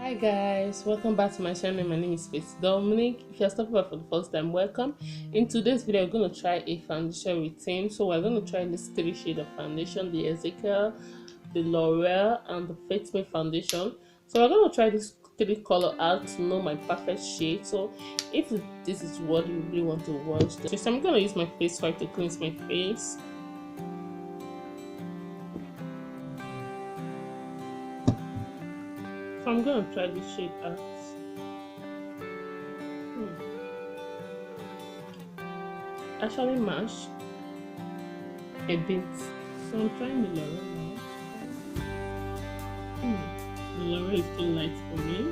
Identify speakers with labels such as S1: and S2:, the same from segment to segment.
S1: Hi guys, welcome back to my channel. My name is faithdominic. If you're stopping by for the first time, welcome. In today's video, we're going to try a foundation routine. So we're going to try this 3 shades of foundation, the Zikel, the Loreal, and the faithdominic foundation. So we're going to try this 3 color out to know my perfect shade. So if this is what you really want to watch, so I'm going to use my face wipe to cleanse my face. So I'm going to try this shade out. Actually match a bit. So I'm trying the Loreal now. The Loreal is too light for me,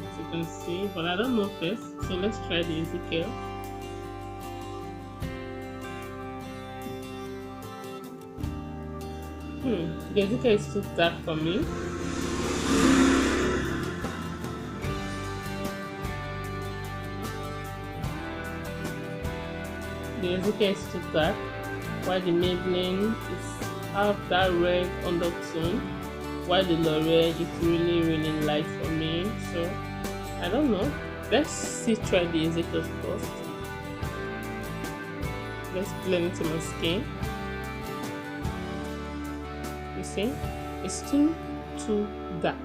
S1: as you can see, but I don't know first. So let's try the Zikel. The Zikel is too dark for me. The Zikel is too dark, while the Maybelline is half that red undertone, while the L'Oreal is really light for me. So I don't know. Let's try the Zikel first. Let's blend it to my skin. You see, it's too dark,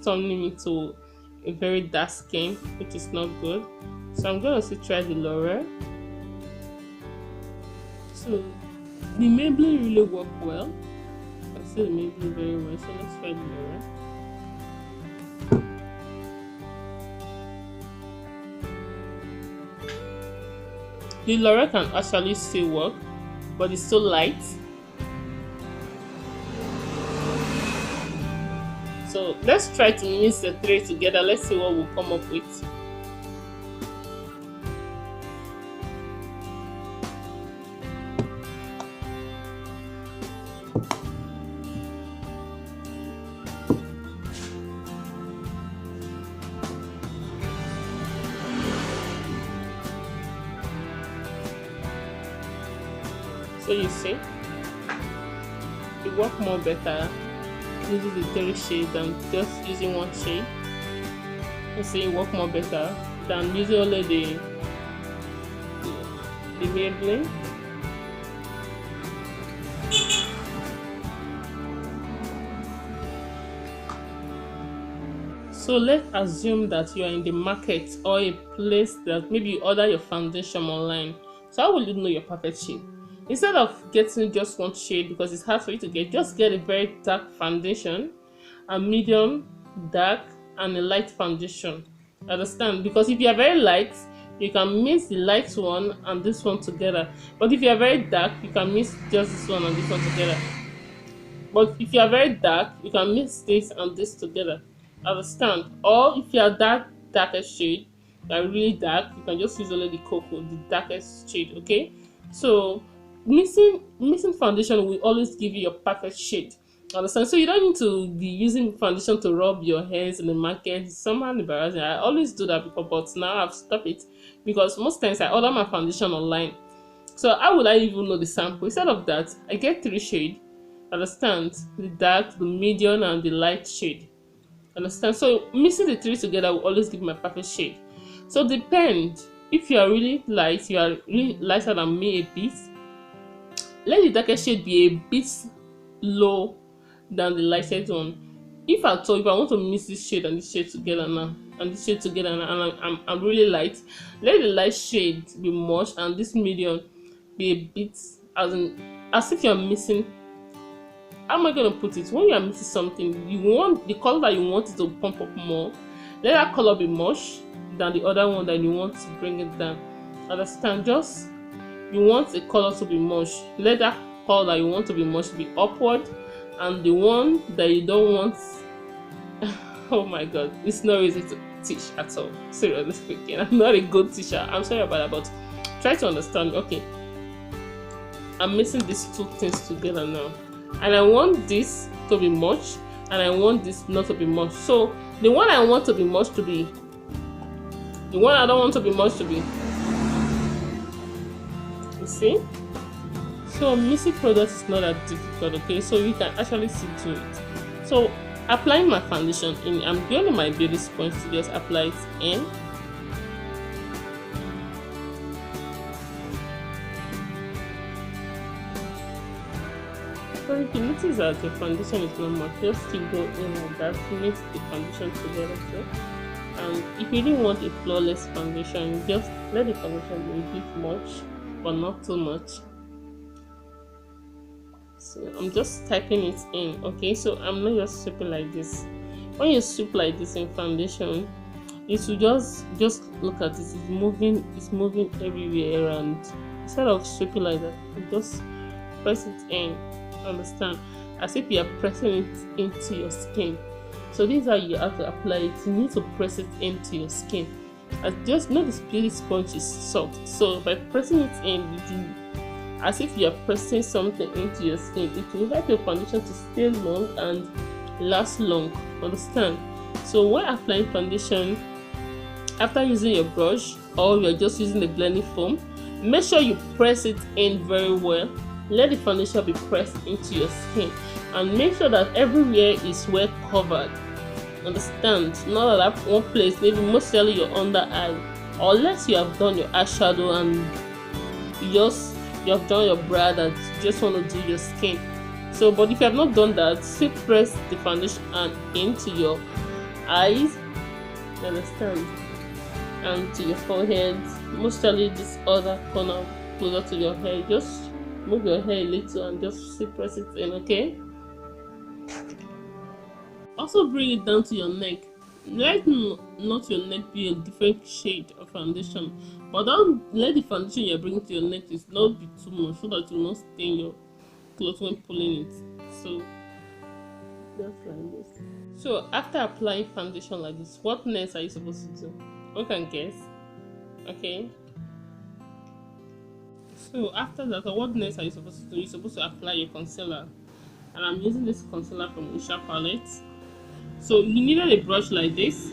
S1: turning me to a very dark skin, which is not good. So I'm going to try the L'Oreal. So the Maybelline really work well. I see the Maybelline very well. So let's try the L'Oreal. The L'Oreal can actually still work, but it's so light. So let's try to mix the 3 together. Let's see what we'll come up with. So you see, it works more better using the 3 shades than just using 1 shade. You see, it works more better than using only the Maybelline. So let's assume that you are in the market or a place that maybe you order your foundation online. So how will you know your perfect shade? Instead of getting just 1 shade because it's hard for you to get, just get a very dark foundation, a medium, dark, and a light foundation. Understand? Because if you are very light, you can mix the light one and this one together. But if you are very dark, you can mix just this one and this one together. But if you are very dark, you can mix this and this together. Understand? Or if you are darkest shade, you are really dark, you can just use only the cocoa, the darkest shade. Okay? So mixing foundation will always give you your perfect shade. Understand? So you don't need to be using foundation to rub your hands in the market. It's somehow embarrassing. I always do that before, but now I've stopped it because most times I order my foundation online. So how would I even know the sample? Instead of that, I get 3 shades. Understand? The dark, the medium, and the light shade. Understand? So mixing the 3 together will always give my perfect shade. So depend. If you are really light, you are really lighter than me a bit, let the darkest shade be a bit low than the lightest one. If I want to mix this shade and this shade together now, and this shade together now, and I'm really light, let the light shade be much and this medium be a bit as if you're missing. How am I gonna put it? When you are missing something, you want the color that you want it to pump up more. Let that color be much than the other one that you want to bring it down. Understand? Just you want a color to be much, let that color that you want to be much be upward, and the one that you don't want, oh my god, it's not easy to teach at all. Seriously speaking, I'm not a good teacher. I'm sorry about that, but try to understand. Okay, I'm mixing these 2 things together now, and I want this to be much, and I want this not to be much. So the one I want to be much to be, the one I don't want to be much to be. See, so mixing products is not that difficult. Okay, so you can actually see to it. So applying my foundation in, I'm going on my beauty sponge to just apply it in. So if you notice that your foundation is not much, just keep going in like that to mix the foundation together too. And if you didn't want a flawless foundation, just let the foundation be a bit much, but not too much. So I'm just typing it in, okay? So I'm not just sweeping like this. When you sweep like this in foundation, it will just look at it. It's moving everywhere, and instead of sweeping like that, you just press it in. Understand? As if you are pressing it into your skin. So this is how you have to apply it. You need to press it into your skin. As just know this beauty sponge is soft. So by pressing it in, as if you are pressing something into your skin, it will help your foundation to stay long and last long. Understand? So when applying foundation, after using your brush or you're just using the blending foam, make sure you press it in very well. Let the foundation be pressed into your skin and make sure that everywhere is well covered. Understand? Not at one place, maybe mostly your under eye, or unless you have done your eyeshadow and you have done your brow and you just want to do your skin. So but if you have not done that, still press the foundation and into your eyes, understand, and to your forehead, mostly this other corner closer to your hair. Just move your hair a little and just still press it in, okay? Also bring it down to your neck. Let not your neck be a different shade of foundation, but don't let the foundation you're bringing to your neck is not be too much, so that it will not stain your clothes when pulling it. So just like this. So after applying foundation like this, what next are you supposed to do? Who can guess? Okay. So after that, what next are you supposed to do? You're supposed to apply your concealer, and I'm using this concealer from Ushas palette. So you needed a brush like this.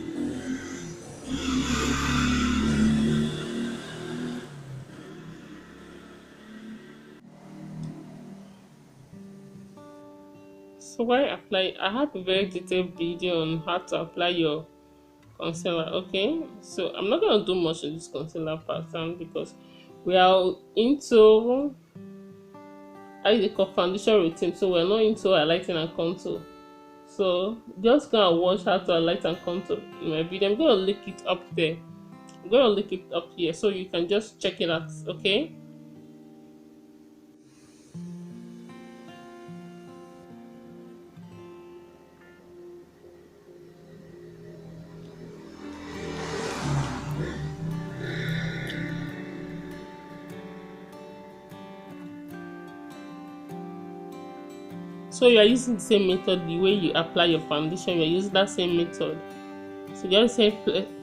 S1: So while I apply, I have a very detailed video on how to apply your concealer, okay? So I'm not going to do much in this concealer pattern because we are into foundation routine, so we're not into highlighting and contour. So just go and watch how to highlight and contour in my video. I'm going to link it up there. I'm going to link it up here so you can just check it out, okay? So you are using the same method. The way you apply your foundation, you are using that same method. So just say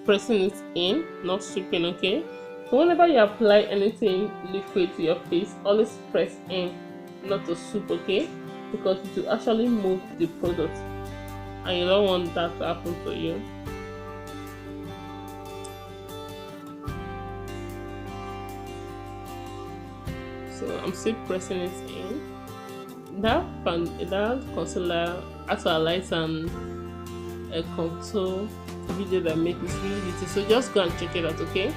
S1: pressing it in, not sweeping, okay? So whenever you apply anything liquid to your face, always press in, not to sweep, okay? Because it will actually move the product, and you don't want that to happen to you. So I'm still pressing it in. That concealer as well light and a contour video that make this really beautiful, so just go and check it out, okay?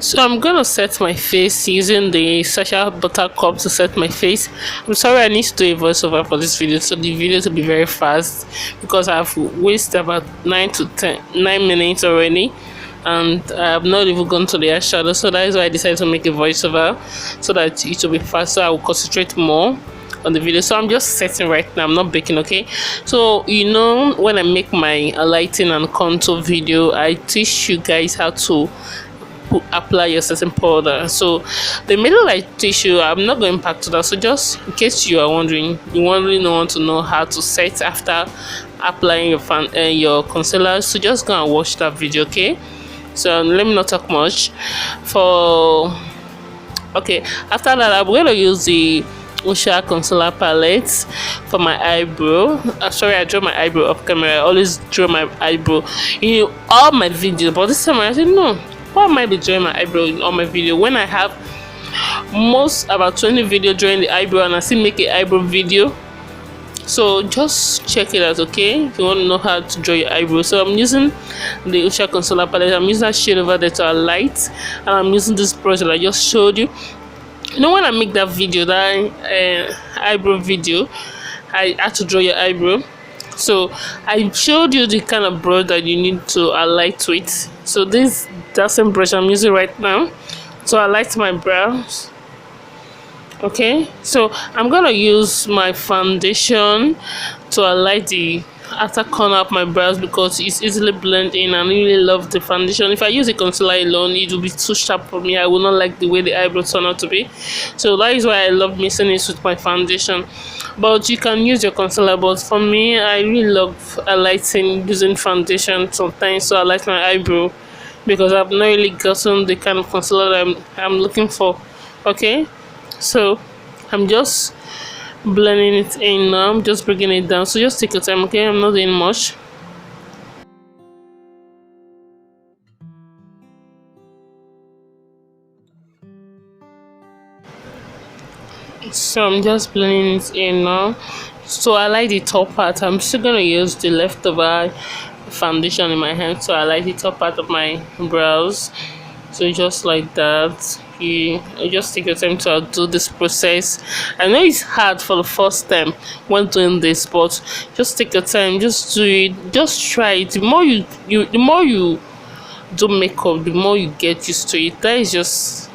S1: So I'm gonna set my face using the Sacha buttercup to set my face. I'm sorry I need to do a voiceover for this video, so the video will be very fast because I've wasted about 9 minutes already, and I have not even gone to the eyeshadow. So that is why I decided to make a voiceover so that it will be faster. I will concentrate more on the video. So I'm just setting right now, I'm not baking, okay? So you know, when I make my lighting and contour video, I teach you guys how to apply your setting powder. So the middle I teach you, I'm not going back to that. So just in case you are wondering, you really want to know how to set after applying your concealer, so just go and watch that video, okay? So let me not talk much. For okay, after that I'm going to use the Ushas concealer palette for my eyebrow. Sorry, I draw my eyebrow off camera. I always draw my eyebrow in all my videos, but this time I said no. Why am I be drawing my eyebrow in all my video when I have most about 20 video drawing the eyebrow and I still make an eyebrow video? So just check it out, okay, if you want to know how to draw your eyebrow. So I'm using the Ushas concealer palette. I'm using that shade over there to highlight, and I'm using this brush that I just showed you. You know, when I make that video, that eyebrow video, I had to draw your eyebrow. So I showed you the kind of brush that you need to highlight with. So this that same brush I'm using right now to highlight my brows. Okay, so I'm gonna use my foundation to highlight the outer corner of my brows because it's easily blend in, and I really love the foundation. If I use a concealer alone, it will be too sharp for me. I will not like the way the eyebrows turn out to be. So that is why I love mixing it with my foundation. But you can use your concealer, but for me, I really love highlighting using foundation sometimes. So I like my eyebrow because I've not really gotten the kind of concealer that I'm looking for. Okay, so I'm just blending it in now. I'm just bringing it down, so just take your time, okay? I'm not doing much. So I'm just blending it in now. So I like the top part. I'm still gonna use the leftover foundation in my hand, so I like the top part of my brows. So just like that, you just take your time to do this process. I know it's hard for the first time when doing this, but just take your time, just do it, just try it. The more you the more you do makeup, the more you get used to it. That is just,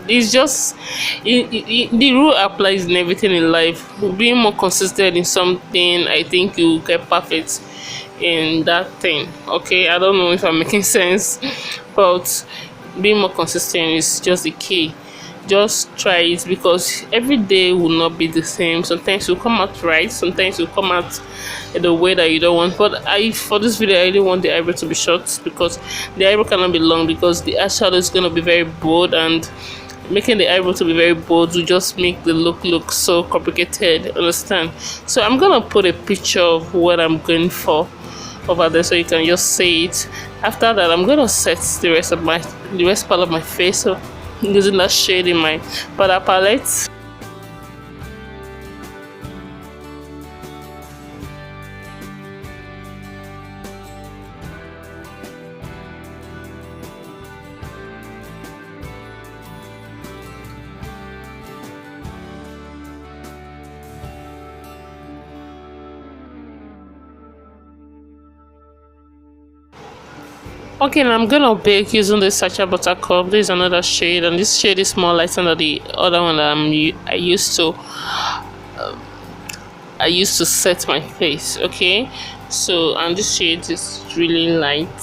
S1: it's just the rule applies in everything in life. Being more consistent in something, I think you get perfect in that thing. Okay, I don't know if I'm making sense, but being more consistent is just the key. Just try it, because every day will not be the same. Sometimes it will come out right, sometimes it will come out in the way that you don't want. But for this video, I really want the eyebrow to be short, because the eyebrow cannot be long, because the eyeshadow is going to be very bold, and making the eyebrow to be very bold will just make the look so complicated, understand? So I'm gonna put a picture of what I'm going for over there so you can just see it. After that, I'm gonna set the rest part of my face, so using that shade in my powder palette. Okay, now I'm gonna bake using this Sacha buttercup. This is another shade, and this shade is more lighter than the other one that I used to set my face. Okay, so, and this shade is really light,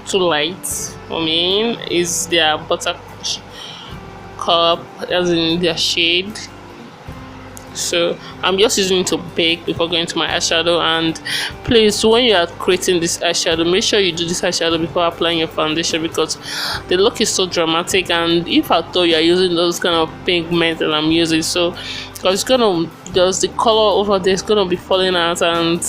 S1: too light for me. Is their buttercup, as in their shade. So I'm just using it to bake before going to my eyeshadow. And please, when you are creating this eyeshadow, make sure you do this eyeshadow before applying your foundation, because the look is so dramatic. And if at all you are using those kind of pigment that I'm using, so because it's gonna, just the color over there is gonna be falling out and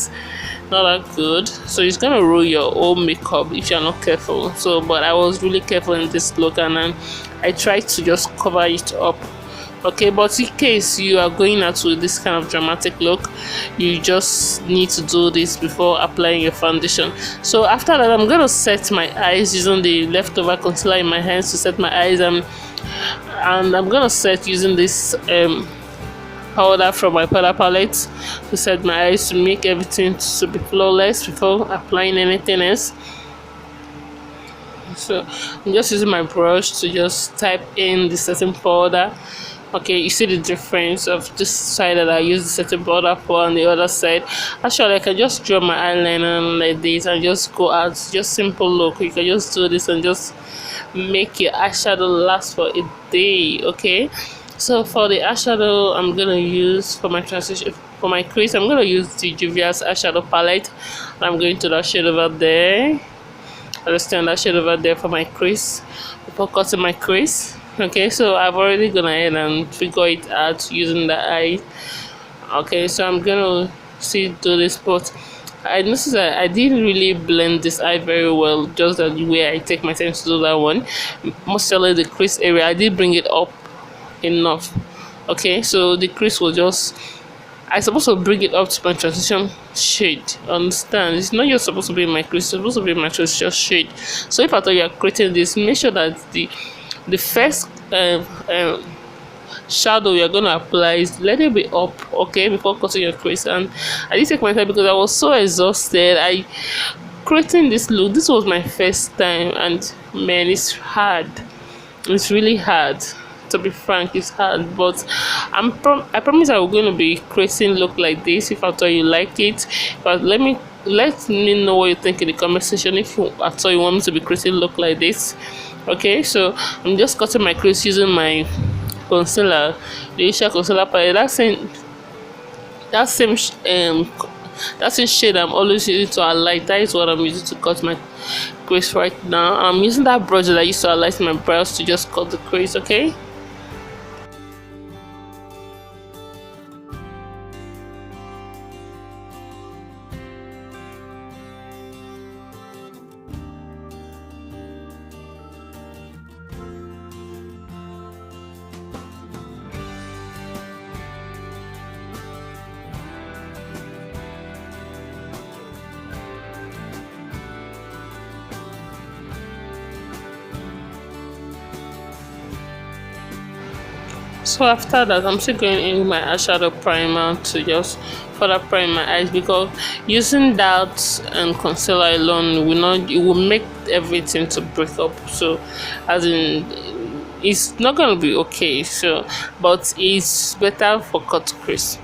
S1: not that good, so it's gonna ruin your whole makeup if you're not careful. So but I was really careful in this look, and then I tried to just cover it up. Okay, but in case you are going out with this kind of dramatic look, you just need to do this before applying your foundation. So after that, I'm gonna set my eyes using the leftover concealer in my hands to set my eyes, and I'm gonna set using this powder from my powder palette to set my eyes, to make everything to be flawless before applying anything else. So I'm just using my brush to just type in the setting powder. Okay, you see the difference of this side that I use the setting powder for, and the other side. Actually, I can just draw my eyeliner like this and just go out, just simple look. You can just do this and just make your eyeshadow last for a day. Okay, so for the eyeshadow, I'm gonna use for my transition, for my crease, I'm gonna use the Juvia's eyeshadow palette. I'm going to that shade over there. I just turn that shade over there for my crease before cutting my crease. Okay, so I've already gone ahead and figure it out using the eye. Okay, so I'm gonna see do this, but I noticed that I didn't really blend this eye very well, just the way I take my time to do that one. Mostly the crease area, I did bring it up enough. Okay, so the crease was just, I supposed to bring it up to my transition shade. Understand? It's not just supposed to be my crease, it's supposed to be my transition shade. So if I thought you are creating this, make sure that the first shadow you're gonna apply is let it be up, okay, before cutting your crease. And I did take my time because I was so exhausted. I creating this look, this was my first time, and man, it's hard. It's really hard, to be frank. It's hard, but I promise I'm going to be creating look like this if at all you like it. But let me know what you think in the comment section if you at all you want me to be creating look like this. Okay, so I'm just cutting my crease using my concealer, the Ushas concealer palette. That same that's the shade I'm always using to highlight. That is what I'm using to cut my crease right now. I'm using that brush that I used to highlight my brows to just cut the crease. Okay. So after that, I'm still going in with my eyeshadow primer to just further prime my eyes, because using that and concealer alone will not, it will make everything to break up. So as in, it's not gonna be okay. So but it's better for cut crease.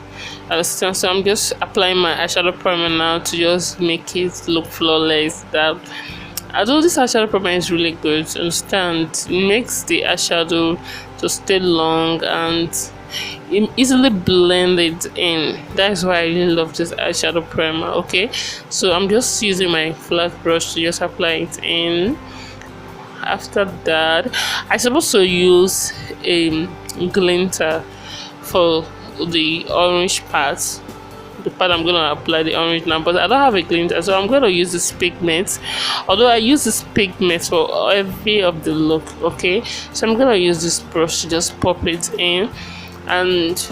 S1: Understand? So I'm just applying my eyeshadow primer now to just make it look flawless. That although this eyeshadow primer is really good, understand, it makes the eyeshadow to stay long and easily blended in. That's why I really love this eyeshadow primer. Okay, so I'm just using my flat brush to just apply it in. After that, I supposed to use a glinter for the orange part, the part I'm gonna apply the orange now, but I don't have a glinter, so I'm gonna use this pigment. Although I use this pigment for every of the look. Okay, so I'm gonna use this brush to just pop it in, and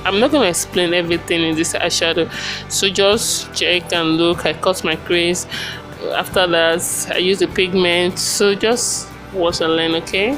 S1: I'm not gonna explain everything in this eyeshadow, so just check and look. I cut my crease. After that, I use the pigment, so just watch and learn. Okay.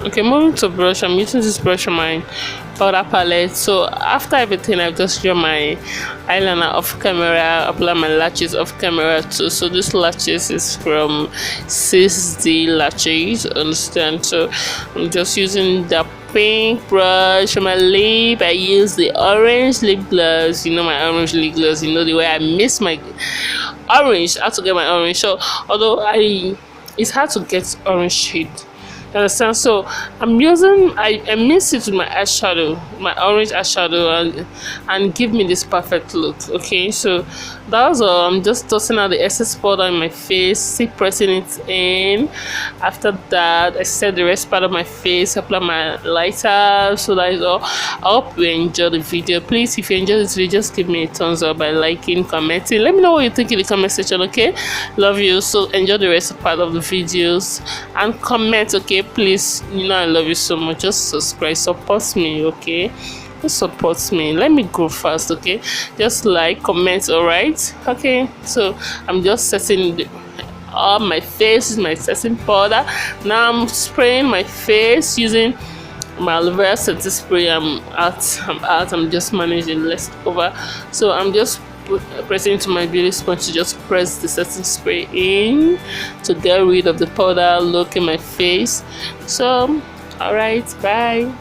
S1: Okay, moving to brush, I'm using this brush on my powder palette. So after everything, I've just drawn my eyeliner off camera, apply my lashes off camera too. So this lashes is from 6D lashes, understand? So I'm just using the pink brush on my lip. I use the orange lip gloss, you know, my orange lip gloss, you know, the way I miss my orange, how to get my orange. So although it's hard to get orange shade, you understand? So I'm using, I mix it with my eyeshadow, my orange eyeshadow, and give me this perfect look. Okay, so that was all. I'm just tossing out the excess powder in my face, still pressing it in. After that, I set the rest part of my face, apply my lighter. So that is all. I hope you enjoy the video. Please, if you enjoy this video, just give me a thumbs up by liking, commenting. Let me know what you think in the comment section. Okay, love you. So enjoy the rest of part of the videos and comment. Okay, please, you know I love you so much. Just subscribe, support me. Okay, just support me, let me go fast. Okay, just like, comment. All right, okay. So I'm just setting all my face with my setting powder. Now I'm spraying my face using my aloe vera setting spray. I'm just managing less over. So I'm just pressing into my beauty sponge to just press the setting spray in to get rid of the powder look in my face. So all right, bye.